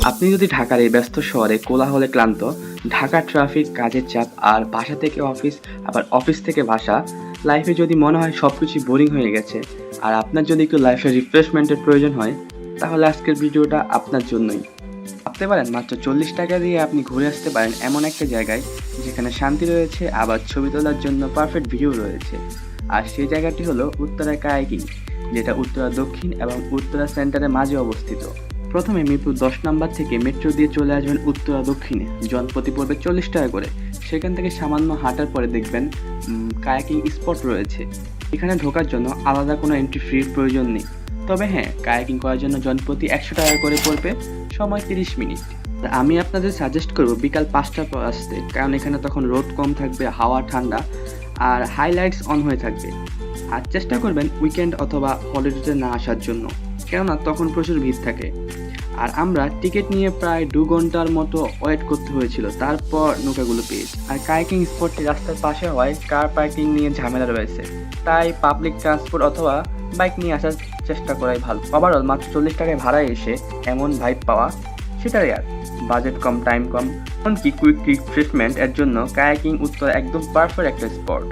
আপনি যদি ঢাকার এই ব্যস্ত শহরে কোলাহলে ক্লান্ত, ঢাকার ট্রাফিক, কাজের চাপ আর বাসা থেকে অফিস, আবার অফিস থেকে বাসা, লাইফে যদি মনে হয় সবকিছু বোরিং হয়ে গেছে আর আপনার যদি একটু লাইফে রিফ্রেশমেন্টের প্রয়োজন হয়, তাহলে আজকের ভিডিওটা আপনার জন্যই। ভাবতে পারেন মাত্র 40 টাকা দিয়ে আপনি ঘুরে আসতে পারেন এমন একটা জায়গায় যেখানে শান্তি রয়েছে, আবার ছবি তোলার জন্য পারফেক্ট ভিউ রয়েছে। আর সেই জায়গাটি হলো উত্তরা কায়াকিং, যেটা উত্তরা দক্ষিণ এবং উত্তরা সেন্টারের মাঝে অবস্থিত। প্রথমে মিরপুর 10 নম্বর থেকে মেট্রো দিয়ে চলে আসবেন উত্তরা দক্ষিণে, জনপ্রতি পড়বে 40 টাকা করে। সেখান থেকে সামান্য হাঁটার পরে দেখবেন কায়াকিং স্পট রয়েছে। এখানে ঢোকার জন্য আলাদা কোনো এন্ট্রি ফির প্রয়োজন নেই। তবে হ্যাঁ, কায়াকিং করার জন্য জনপ্রতি 100 টাকা করে পড়বে, সময় 30 মিনিট। আর আমি আপনাদের সাজেস্ট করব বিকাল 5টার পর আসতে, কারণ এখানে তখন রোদ কম থাকবে, হাওয়া ঠান্ডা আর হাইলাইটস অন হয়ে থাকবে। আর চেষ্টা করবেন উইকেন্ড অথবা হলিডেতে না আসার জন্য, কেননা তখন প্রচুর ভিড় থাকে। আর আমরা টিকিট নিয়ে প্রায় 2 ঘন্টার মতো ওয়েট করতে হয়েছিল, তারপর নৌকাগুলো পেয়েছি। আর কায়াকিং স্পটটি রাস্তার পাশে হওয়ায় কার পার্কিং নিয়ে ঝামেলা রয়েছে, তাই পাবলিক ট্রান্সপোর্ট অথবা বাইক নিয়ে আসার চেষ্টা করাই ভালো। ওভারঅল মাত্র 40 টাকায় ভাড়ায় এসে এমন ভাইব পাওয়া, সেটা রেয়ার। বাজেট কম, টাইম কম, এমনকি কুইক রিফ্রেশমেন্ট এর জন্য কায়াকিং উত্তর একদম পারফেক্ট একটা স্পট।